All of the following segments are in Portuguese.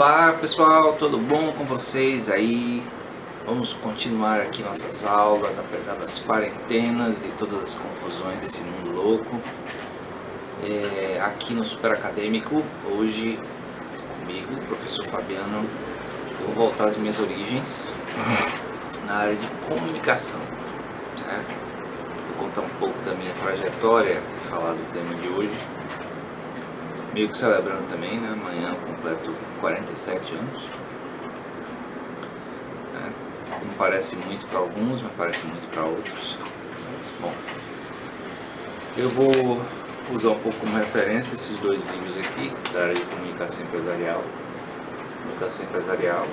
Olá pessoal, tudo bom com vocês aí? Vamos continuar aqui nossas aulas, apesar das quarentenas e todas as confusões desse mundo louco. Aqui no Super Acadêmico, hoje comigo, o professor Fabiano, eu vou voltar às minhas origens na área de comunicação, certo? Vou contar um pouco da minha trajetória e falar do tema de hoje. Meio que celebrando também, né? Amanhã eu completo 47 anos. Não parece muito para alguns, mas parece muito para outros. Mas, bom, eu vou usar um pouco como referência esses dois livros aqui, da área de comunicação empresarial. Comunicação empresarial,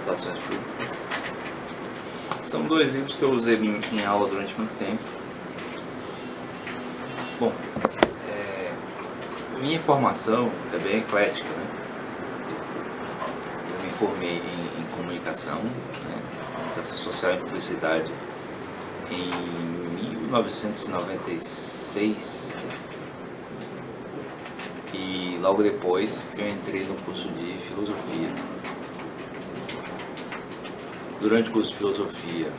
relações públicas. São dois livros que eu usei em aula durante muito tempo. Bom, minha formação é bem eclética, né? Eu me formei em comunicação, né? Comunicação social e publicidade em 1996 e logo depois eu entrei no curso de filosofia. Durante o curso de filosofia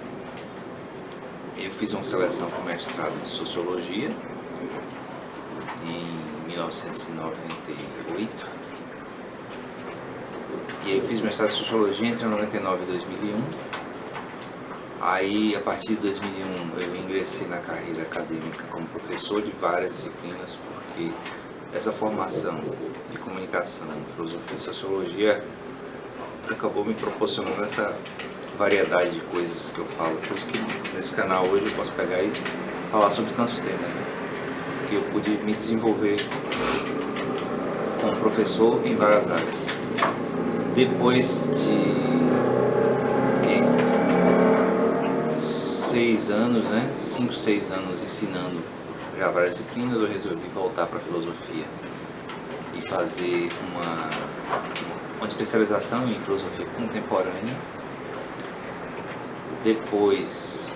eu fiz uma seleção para o mestrado de sociologia em 1998, e aí eu fiz mestrado de sociologia entre 99 e 2001. Aí a partir de 2001 eu ingressei na carreira acadêmica como professor de várias disciplinas, porque essa formação de comunicação, filosofia e sociologia acabou me proporcionando essa variedade de coisas que eu falo. Por isso que nesse canal hoje eu posso pegar e falar sobre tantos temas, né? Que eu pude me desenvolver como professor em várias áreas. Depois de 6 anos, né? 5, 6 anos ensinando já várias disciplinas, eu resolvi voltar para a filosofia e fazer uma especialização em filosofia contemporânea. Depois,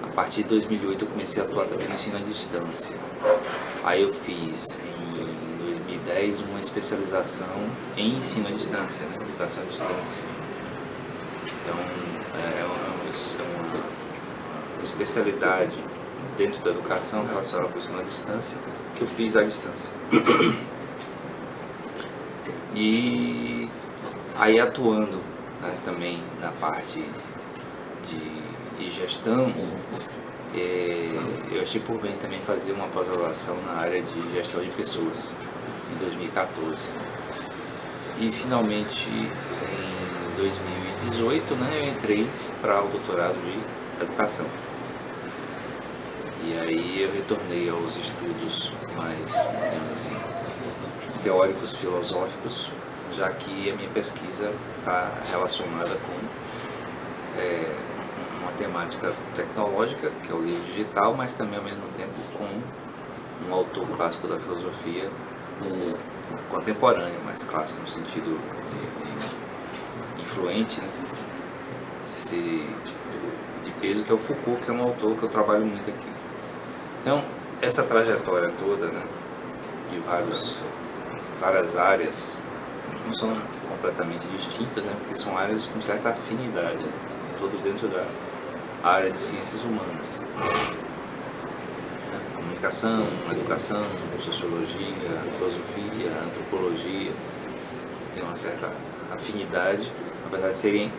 a partir de 2008, eu comecei a atuar também no ensino à distância. Aí eu fiz em 2010 uma especialização em ensino à distância, né? Educação à distância. Então é uma especialidade dentro da educação relacionada ao ensino à distância que eu fiz à distância. E aí atuando, né, também na parte de gestão, eu achei por bem também fazer uma pós-graduação na área de gestão de pessoas em 2014. E finalmente em 2018, né, eu entrei para o doutorado de educação. E aí eu retornei aos estudos mais, digamos assim, teóricos, filosóficos, já que a minha pesquisa está relacionada com uma temática tecnológica, que é o livro digital, mas também ao mesmo tempo com um autor clássico da filosofia contemporâneo, mais clássico no sentido influente, né? De peso, que é o Foucault, que é um autor que eu trabalho muito aqui. Então, essa trajetória toda, né, de várias áreas, não são completamente distintas, né, porque são áreas com certa afinidade, né, todo dentro da área de ciências humanas. Comunicação, educação, sociologia, filosofia, antropologia, tem uma certa afinidade, apesar de serem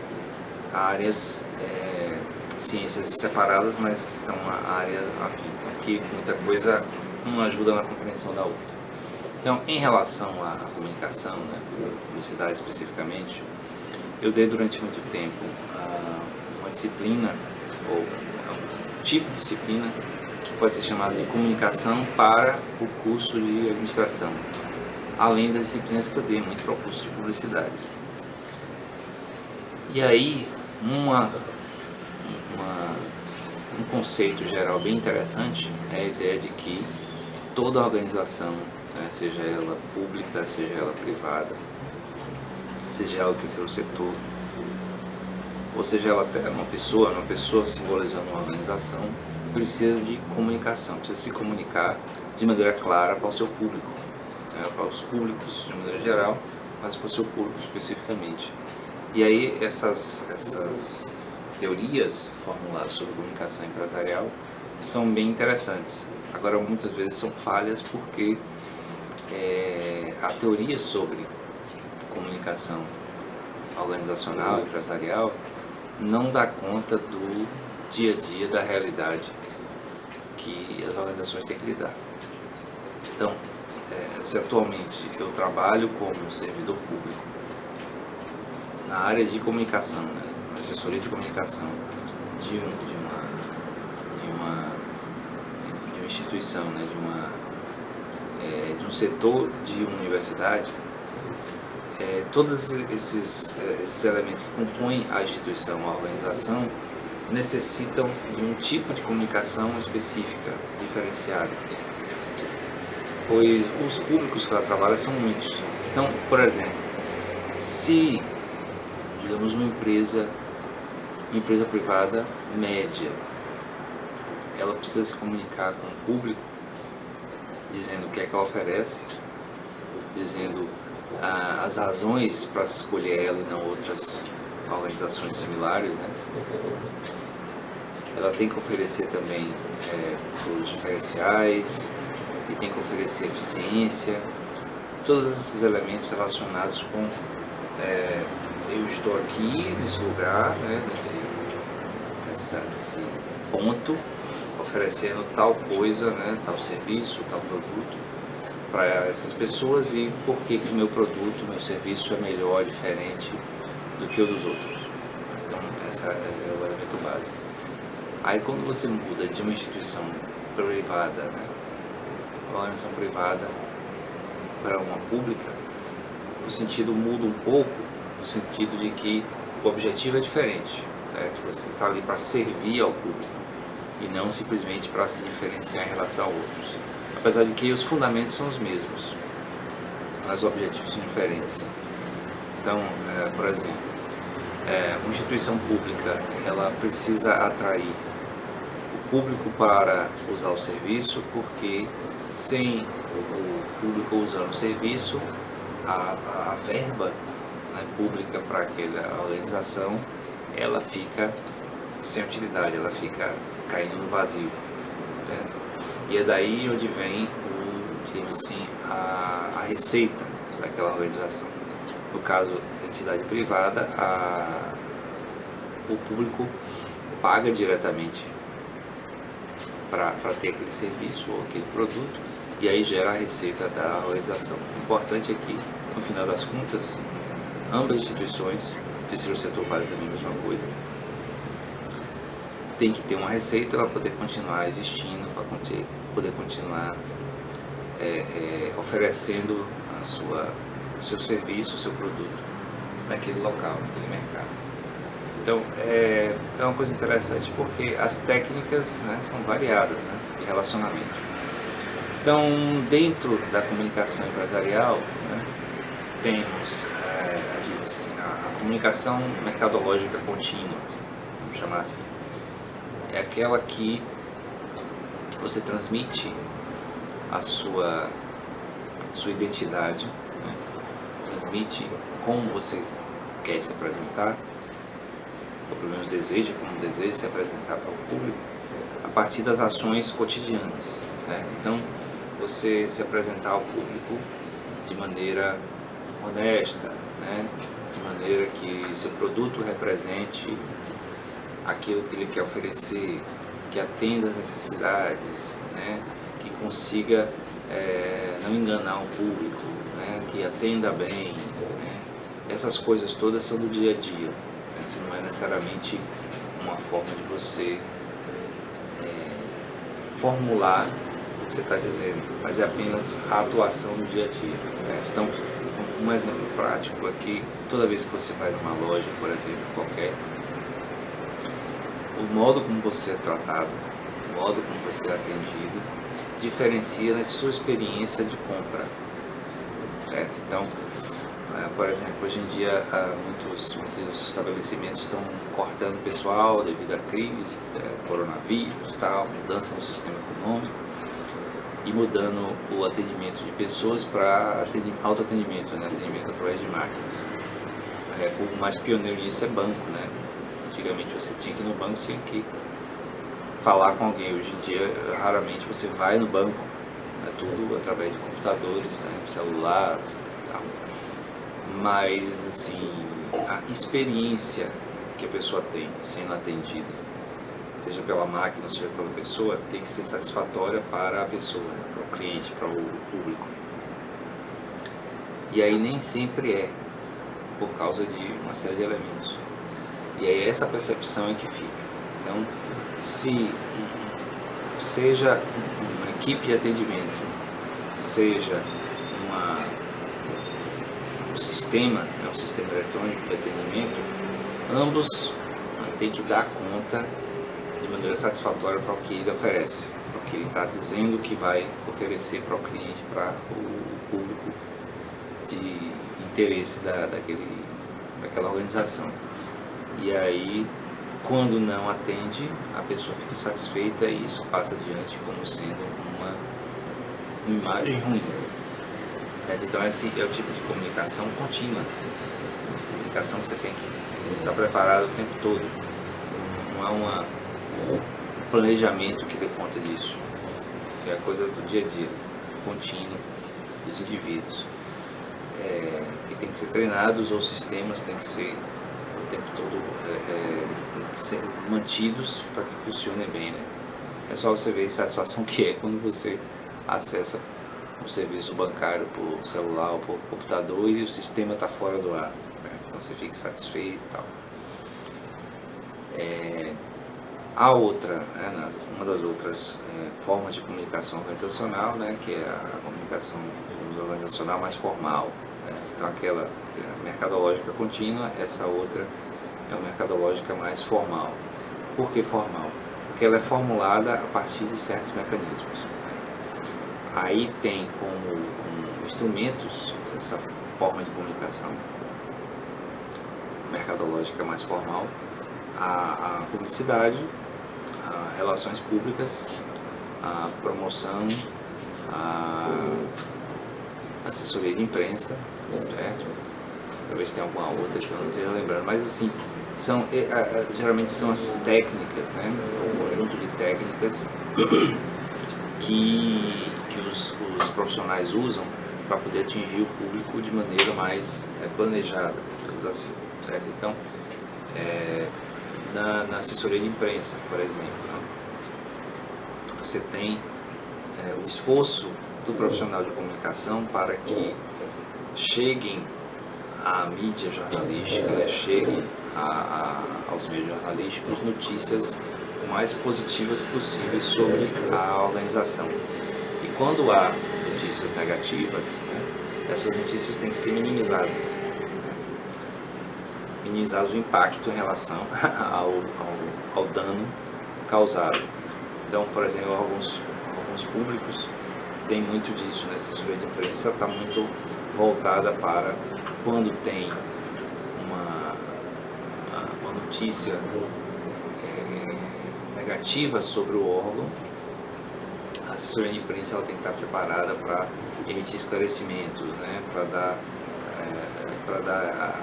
áreas, ciências separadas, mas são uma área afim, tanto que muita coisa uma ajuda na compreensão da outra. Então, em relação à comunicação, né, publicidade especificamente, eu dei durante muito tempo uma disciplina, ou um tipo de disciplina, que pode ser chamada de comunicação para o curso de administração, além das disciplinas que eu dei muito para o curso de publicidade. E aí, um conceito geral bem interessante é a ideia de que toda organização, né, seja ela pública, seja ela privada, seja ela o terceiro setor, ou seja ela até uma pessoa simbolizando uma organização, precisa de comunicação, precisa se comunicar de maneira clara para o seu público, né, para os públicos de maneira geral, mas para o seu público especificamente. E aí essas teorias formuladas sobre comunicação empresarial são bem interessantes. Agora, muitas vezes são falhas porque a teoria sobre comunicação organizacional, empresarial, não dá conta do dia a dia, da realidade que as organizações têm que lidar. Então, se atualmente eu trabalho como servidor público na área de comunicação, né, assessoria de comunicação de uma instituição, né, de um setor de uma universidade, todos esses elementos que compõem a instituição, a organização, necessitam de um tipo de comunicação específica, diferenciada, pois os públicos que ela trabalha são muitos. Então, por exemplo, se, digamos, uma empresa privada média, ela precisa se comunicar com o público, dizendo o que é que ela oferece, dizendo as razões para se escolher ela e não outras organizações similares, né? Ela tem que oferecer também os diferenciais, e tem que oferecer eficiência, todos esses elementos relacionados com eu estou aqui nesse lugar, né, nesse ponto, oferecendo tal coisa, né, tal serviço, tal produto para essas pessoas, e por que o meu produto, meu serviço é melhor, diferente do que o dos outros. Então, esse é o elemento básico. Aí, quando você muda de uma instituição privada, né, uma organização privada, para uma pública, o sentido muda um pouco, no sentido de que o objetivo é diferente, certo? Você está ali para servir ao público e não simplesmente para se diferenciar em relação a outros. Apesar de que os fundamentos são os mesmos, mas os objetivos são diferentes. Então, por exemplo, uma instituição pública, ela precisa atrair o público para usar o serviço, porque sem o público usando o serviço, a verba, né, pública para aquela organização, ela fica sem utilidade, ela fica caindo no vazio, certo? E é daí onde vem digamos assim, a receita daquela organização. No caso, entidade privada, o público paga diretamente para ter aquele serviço ou aquele produto, e aí gera a receita da organização. O importante é que, no final das contas, ambas as instituições, o terceiro setor vale também a mesma coisa, tem que ter uma receita para poder continuar existindo, para poder continuar oferecendo o seu serviço, o seu produto naquele local, naquele mercado. Então, é uma coisa interessante porque as técnicas, né, são variadas, né, de relacionamento. Então, dentro da comunicação empresarial, né, temos a comunicação mercadológica contínua, vamos chamar assim. É aquela que você transmite a sua identidade, né? Transmite como você quer se apresentar, ou pelo menos deseja se apresentar para o público, a partir das ações cotidianas, certo? Então, você se apresentar ao público de maneira honesta, né? De maneira que seu produto represente aquilo que ele quer oferecer, que atenda às necessidades, né? Que consiga não enganar o público, né? Que atenda bem, né? Essas coisas todas são do dia a dia, né? Isso não é necessariamente uma forma de você formular o que você está dizendo, mas é apenas a atuação do dia a dia, certo? Então, um exemplo prático é que toda vez que você vai numa loja, por exemplo, qualquer, o modo como você é tratado, o modo como você é atendido, diferencia na sua experiência de compra, certo? Então, por exemplo, hoje em dia muitos estabelecimentos estão cortando pessoal devido à crise, coronavírus, tal, mudança no sistema econômico, e mudando o atendimento de pessoas para autoatendimento, né? Atendimento através de máquinas. O mais pioneiro nisso é banco, né? Antigamente você tinha que ir no banco, tinha que falar com alguém. Hoje em dia, raramente você vai no banco, é tudo através de computadores, né? Celular, tal. Mas, assim, a experiência que a pessoa tem sendo atendida, seja pela máquina, seja pela pessoa, tem que ser satisfatória para a pessoa, né? Para o cliente, para o público. E aí nem sempre é, por causa de uma série de elementos. E aí essa percepção é que fica. Então, se seja uma equipe de atendimento, seja um sistema, né, um sistema eletrônico de atendimento, ambos têm que dar conta de maneira satisfatória para o que ele oferece, para o que ele está dizendo que vai oferecer para o cliente, para o público de interesse daquela organização. E aí, quando não atende, a pessoa fica insatisfeita e isso passa adiante como sendo uma imagem ruim. Então esse é o tipo de comunicação contínua. Comunicação que você tem que estar preparado o tempo todo. Não há um planejamento que dê conta disso. É a coisa do dia a dia, contínuo dos indivíduos. Que tem que ser treinados, ou sistemas têm que ser o tempo todo mantidos para que funcionem bem, né? É só você ver a satisfação que é quando você acessa o serviço bancário por celular ou por computador e o sistema está fora do ar, né? Então você fica satisfeito e tal. A outra, né, uma das outras formas de comunicação organizacional, né, que é a comunicação organizacional mais formal, né? Então aquela mercadológica contínua, essa outra é uma mercadológica mais formal. Por que formal? Porque ela é formulada a partir de certos mecanismos, né? Aí tem como instrumentos essa forma de comunicação mercadológica mais formal a publicidade, a relações públicas, a promoção, a assessoria de imprensa, certo? Talvez tenha alguma outra que eu não esteja lembrando, mas assim, geralmente são as técnicas, né? Um conjunto de técnicas que os profissionais usam para poder atingir o público de maneira mais planejada, digamos assim, certo? Então, na assessoria de imprensa, por exemplo, né? Você tem o esforço do profissional de comunicação para que cheguem à mídia jornalística, né? Cheguem aos meios jornalísticos notícias o mais positivas possíveis sobre a organização. E quando há notícias negativas, né, essas notícias têm que ser minimizadas. Minimizar o impacto em relação ao dano causado. Então, por exemplo, alguns públicos têm muito disso, né? A assessoria de imprensa está muito voltada para quando tem uma notícia negativa sobre o órgão, a assessoria de imprensa ela tem que estar preparada para emitir esclarecimentos, né? Para dar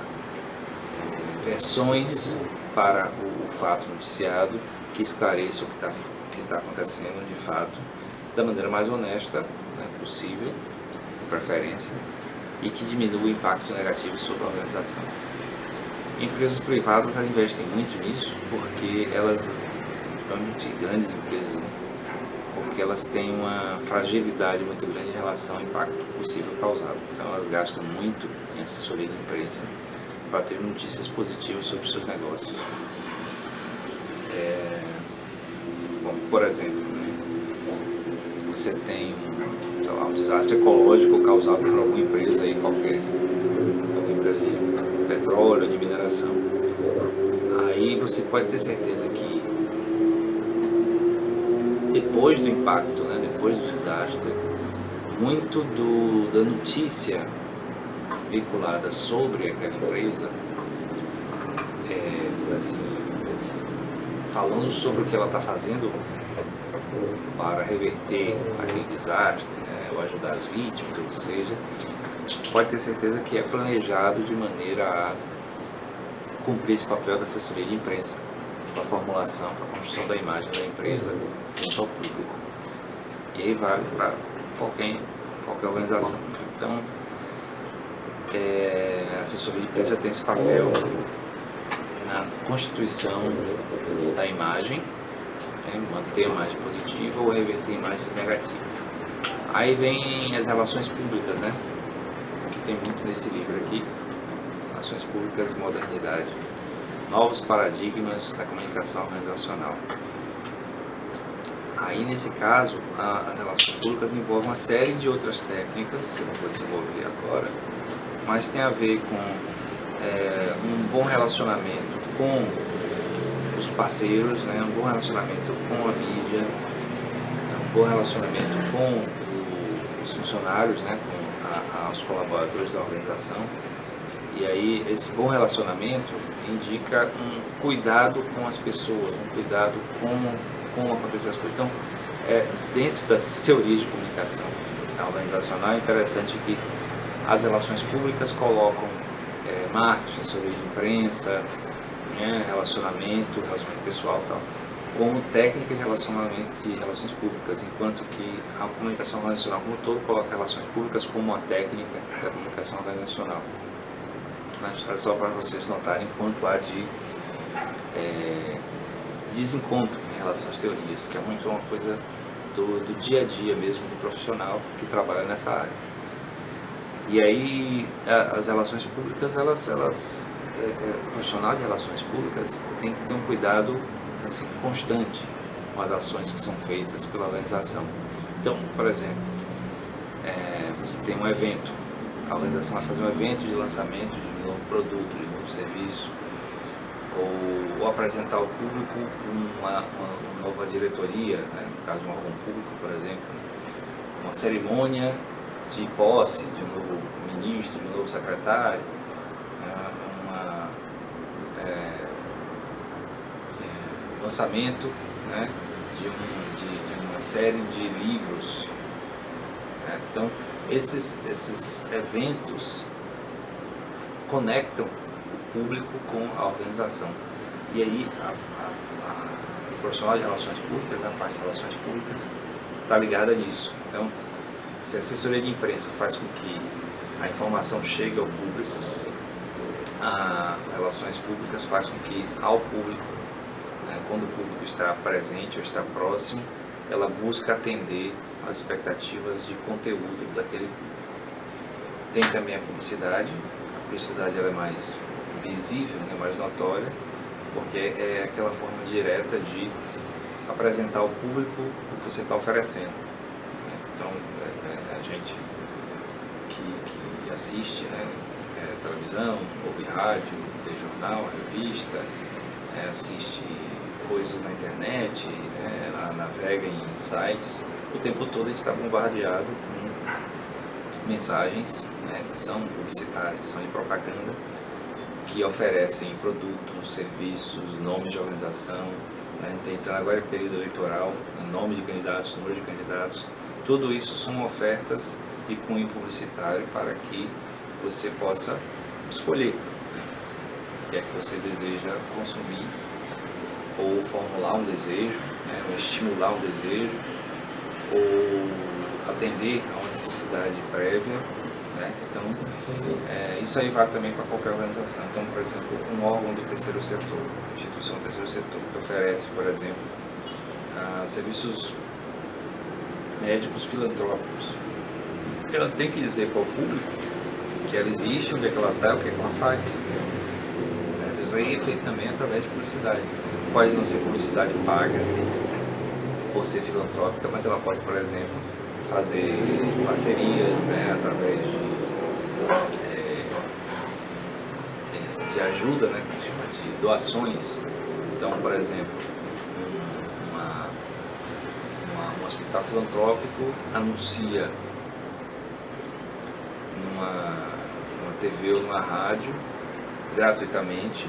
versões para o fato noticiado que esclareça o que está acontecendo de fato da maneira mais honesta, né, possível, de preferência, e que diminua o impacto negativo sobre a organização. Empresas privadas elas investem muito nisso porque elas, principalmente grandes empresas, né, porque elas têm uma fragilidade muito grande em relação ao impacto possível causado. Então elas gastam muito em assessoria de imprensa para ter notícias positivas sobre seus negócios. Bom, por exemplo, né, você tem um desastre ecológico causado por alguma empresa aí qualquer, alguma empresa de petróleo, de mineração. Aí você pode ter certeza que depois do impacto, né, depois do desastre, muito da notícia vinculada sobre aquela empresa, assim, falando sobre o que ela está fazendo, para reverter aquele desastre, né, ou ajudar as vítimas, ou o que seja, pode ter certeza que é planejado de maneira a cumprir esse papel da assessoria de imprensa, para a formulação, para a construção da imagem da empresa junto ao público. E aí vale para qualquer organização. Então, a assessoria de imprensa tem esse papel na constituição da imagem, manter a imagem positiva ou reverter imagens negativas. Aí vem as relações públicas, né? Que tem muito nesse livro aqui, Relações Públicas e Modernidade, novos paradigmas da comunicação organizacional. Aí, nesse caso, as relações públicas envolvem uma série de outras técnicas, que eu não vou desenvolver agora, mas tem a ver com um bom relacionamento com os parceiros, né, um bom relacionamento com a mídia, um bom relacionamento com os funcionários, né, com os colaboradores da organização. E aí esse bom relacionamento indica um cuidado com as pessoas, um cuidado com como acontecem as coisas. Então, dentro das teorias de comunicação organizacional, é interessante que as relações públicas colocam marketing, assessoria de imprensa, né, relacionamento pessoal e tal, como técnica de relacionamento de relações públicas, enquanto que a comunicação organizacional como um todo coloca relações públicas como uma técnica da comunicação organizacional. Mas é só para vocês notarem quanto há de desencontro em relação às teorias, que é muito uma coisa do dia a dia mesmo do profissional que trabalha nessa área. E aí as relações públicas, o profissional de relações públicas tem que ter um cuidado assim, constante com as ações que são feitas pela organização. Então, por exemplo, você tem um evento, a organização vai fazer um evento de lançamento de um novo produto, de um novo serviço, ou apresentar ao público uma nova diretoria, né? No caso de um órgão público, por exemplo, uma cerimônia de posse de um novo ministro, de um novo secretário, lançamento, né, de uma série de livros, né? Então esses eventos conectam o público com a organização, e aí o profissional de relações públicas, da parte de relações públicas, está ligada nisso. Então, se a assessoria de imprensa faz com que a informação chegue ao público, as relações públicas faz com que ao público, né, quando o público está presente ou está próximo, ela busca atender às expectativas de conteúdo daquele público. Tem também a publicidade ela é mais visível, né, mais notória, porque é aquela forma direta de apresentar ao público o que você está oferecendo. Então, a gente que assiste, né, televisão, ouve rádio, lê jornal, revista, assiste coisas na internet, né, navega em sites, o tempo todo a gente está bombardeado com mensagens, né, que são publicitárias, são de propaganda, que oferecem produtos, serviços, nomes de organização, né, entrando agora em período eleitoral, nome de candidatos, número de candidatos. Tudo isso são ofertas de cunho publicitário para que você possa escolher o que é que você deseja consumir, ou formular um desejo, né, ou estimular um desejo, ou atender a uma necessidade prévia, né? Então, isso aí vale também para qualquer organização. Então, por exemplo, um órgão do terceiro setor, instituição do terceiro setor, que oferece, por exemplo, serviços médicos filantrópicos, ela tem que dizer para o público que ela existe, onde é que ela está, o que é que ela faz. Isso aí é feito também através de publicidade. Pode não ser publicidade paga ou ser filantrópica, mas ela pode, por exemplo, fazer parcerias, né, através de ajuda, né, que a gente chama de doações. Então, por exemplo, um hospital filantrópico anuncia numa TV ou numa rádio gratuitamente,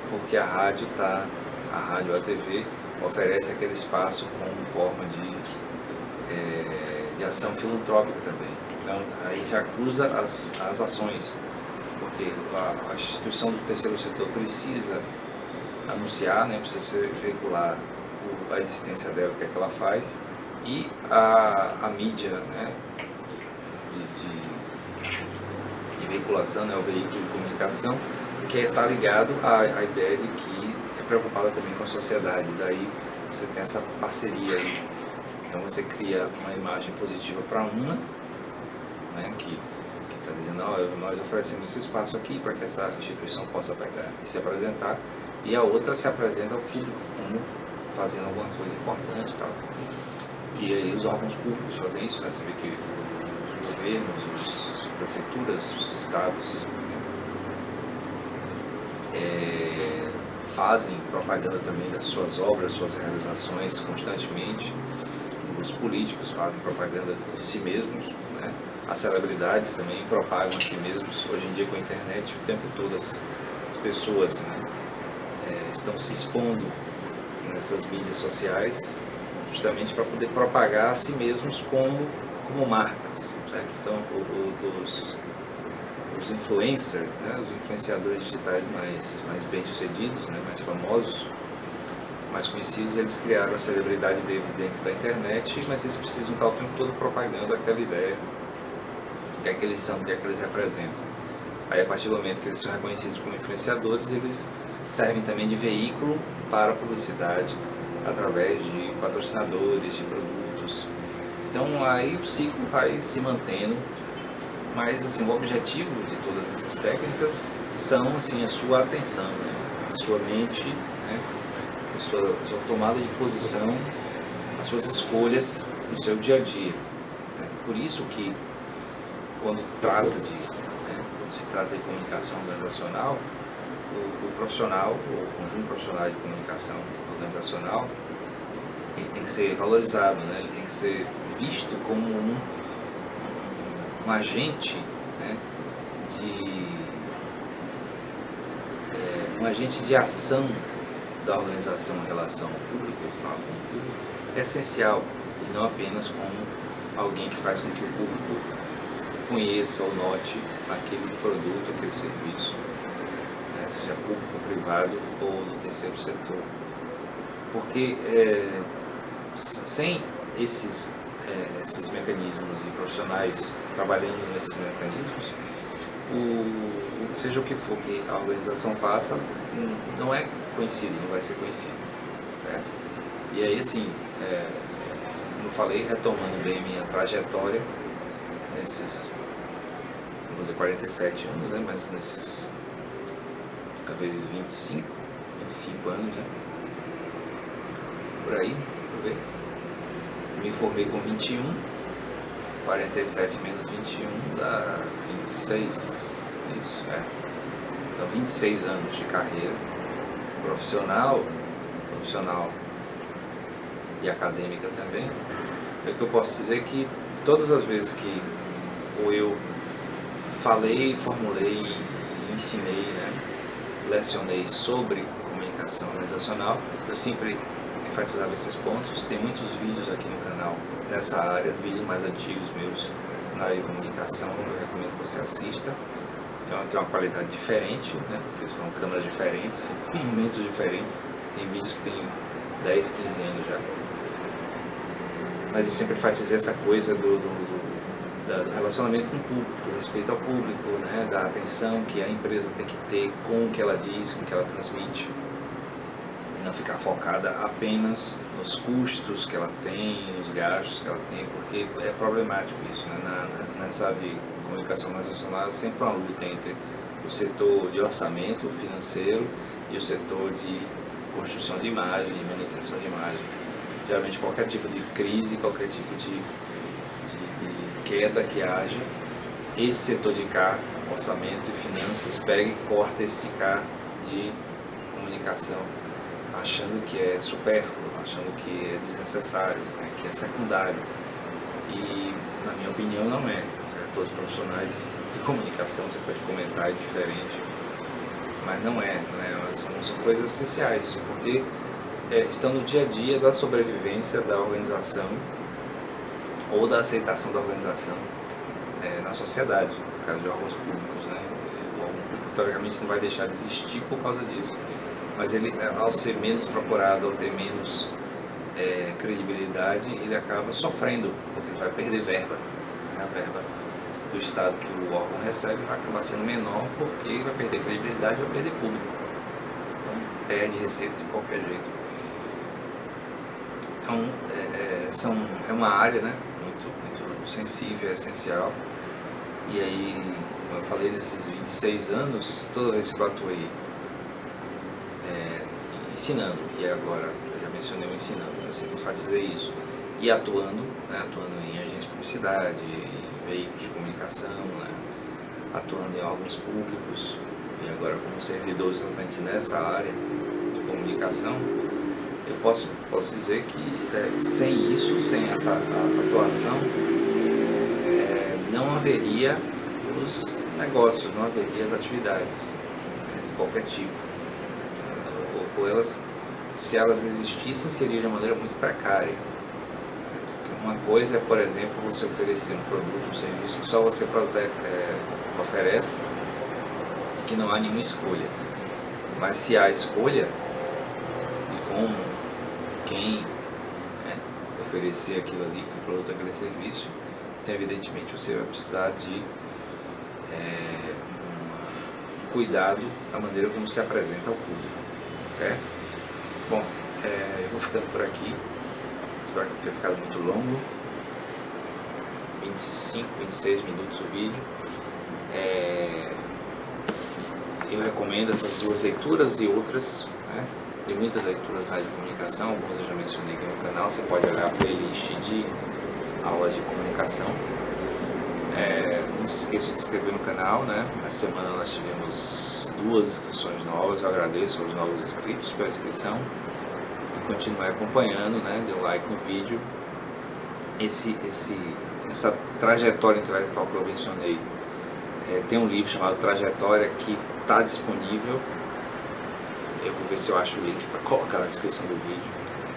porque a rádio ou a TV oferece aquele espaço como forma de ação filantrópica também. Então, aí já cruza as ações, porque a instituição do terceiro setor precisa anunciar, né, precisa veicular a existência dela, o que é que ela faz, e a mídia, né, de veiculação, né, o veículo de comunicação, que está ligado à ideia de que é preocupada também com a sociedade. Daí você tem essa parceria aí. Então você cria uma imagem positiva para uma, né, que está dizendo, nós oferecemos esse espaço aqui para que essa instituição possa pegar e se apresentar, e a outra se apresenta ao público como fazendo alguma coisa importante e tal. E aí os órgãos públicos fazem isso, né? Você vê que os governos, as prefeituras, os estados, né, fazem propaganda também das suas obras, suas realizações constantemente. Os políticos fazem propaganda de si mesmos, né? As celebridades também propagam a si mesmos. Hoje em dia, com a internet, o tempo todo as pessoas, né, estão se expondo nessas mídias sociais justamente para poder propagar a si mesmos como marcas, certo? Então, os influencers, né, os influenciadores digitais mais bem-sucedidos, né, mais famosos, mais conhecidos, eles criaram a celebridade deles dentro da internet, mas eles precisam estar o tempo todo propagando aquela ideia do que é que eles são, do que é que eles representam. Aí, a partir do momento que eles são reconhecidos como influenciadores, eles servem também de veículo para a publicidade através de patrocinadores, de produtos. Então aí o ciclo vai se mantendo, mas assim, o objetivo de todas essas técnicas são assim, a sua atenção, né? A sua mente, né? a sua tomada de posição, as suas escolhas no seu dia a dia. Né? Por isso que quando se trata de comunicação organizacional, o profissional, o conjunto profissional de comunicação organizacional, ele tem que ser valorizado, né? Ele tem que ser visto como um agente, né, um agente de ação da organização em relação ao público, essencial, e não apenas como alguém que faz com que o público conheça ou note aquele produto, aquele serviço, né, seja público ou privado ou do terceiro setor. Porque sem esses mecanismos e profissionais trabalhando nesses mecanismos, seja o que for que a organização faça, não é conhecido, não vai ser conhecido, certo? E aí, assim, como eu falei, retomando bem minha trajetória nesses, vou dizer 47 anos, né, mas nesses, talvez 25 anos, né, por aí, por ver. Me formei com 21, 47 menos 21 dá 26, isso, Então 26 anos de carreira profissional e acadêmica também. É que eu posso dizer que todas as vezes que eu falei, formulei e ensinei, né, lecionei sobre comunicação organizacional, eu sempre enfatizava esses pontos. Tem muitos vídeos aqui no canal nessa área, vídeos mais antigos meus na área de comunicação, eu recomendo que você assista. Tem uma qualidade diferente, né, porque são câmeras diferentes, momentos diferentes, tem vídeos que tem 10, 15 anos já. Mas eu sempre enfatizei essa coisa do relacionamento com o público, do respeito ao público, né, da atenção que a empresa tem que ter com o que ela diz, com o que ela transmite. Não ficar focada apenas nos custos que ela tem, nos gastos que ela tem, porque é problemático isso, né? Nessa área de comunicação organizacional, é sempre uma luta entre o setor de orçamento financeiro e o setor de construção de imagem e manutenção de imagem. Geralmente qualquer tipo de crise, qualquer tipo de queda que haja, esse setor de cá, orçamento e finanças, pega e corta esse de cá de comunicação, achando que é supérfluo, achando que é desnecessário, né, que é secundário. E, na minha opinião, não é. Todos os profissionais de comunicação, você pode comentar, é diferente, mas não é. São coisas essenciais, porque estão no dia a dia da sobrevivência da organização ou da aceitação da organização na sociedade, no caso de órgãos públicos, né? O órgão público, teoricamente, não vai deixar de existir por causa disso, mas ele, ao ser menos procurado, ao ter menos credibilidade, ele acaba sofrendo, porque ele vai perder verba, né? A verba do Estado que o órgão recebe vai acabar sendo menor, porque vai perder credibilidade, vai perder público, então perde receita de qualquer jeito. Então é uma área, né, muito sensível, essencial. E aí, como eu falei, nesses 26 anos, toda vez que eu atuei ensinando, e agora eu já mencionei o ensinando, eu sempre enfatizei isso, e atuando, né, atuando em agência de publicidade, em veículos de comunicação, né, atuando em órgãos públicos, e agora como servidor exatamente nessa área de comunicação, eu posso dizer que sem isso, sem essa atuação, não haveria os negócios, não haveria as atividades de qualquer tipo. Ou elas, se elas existissem, seria de uma maneira muito precária. Uma coisa é, por exemplo, você oferecer um produto, um serviço que só você oferece e que não há nenhuma escolha. Mas se há escolha de como, quem oferecer aquilo ali, aquele produto, aquele serviço, então evidentemente você vai precisar de um cuidado da maneira como se apresenta ao público, certo? Bom, eu vou ficando por aqui, espero que não tenha ficado muito longo, 25, 26 minutos o vídeo. Eu recomendo essas duas leituras e outras, né? Tem muitas leituras na área de comunicação, algumas eu já mencionei aqui no canal, você pode olhar a playlist de aulas de comunicação. Não se esqueça de se inscrever no canal, né? Essa semana nós tivemos 2 inscrições novas, eu agradeço aos novos inscritos pela inscrição e continue acompanhando, né? Dê um like no vídeo. Essa trajetória intelectual que eu mencionei, tem um livro chamado Trajetória que está disponível. Eu vou ver se eu acho o link para colocar na descrição do vídeo,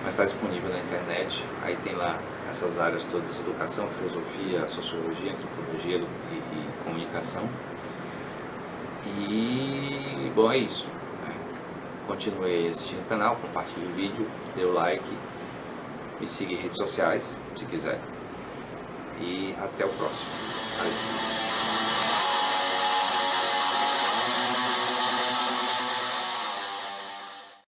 mas está disponível na internet. Aí tem lá essas áreas todas: educação, filosofia, sociologia, antropologia e comunicação. E bom, é isso, né? Continue assistindo o canal, compartilhe o vídeo, dê o like, me siga em redes sociais se quiser, e até o próximo. Valeu.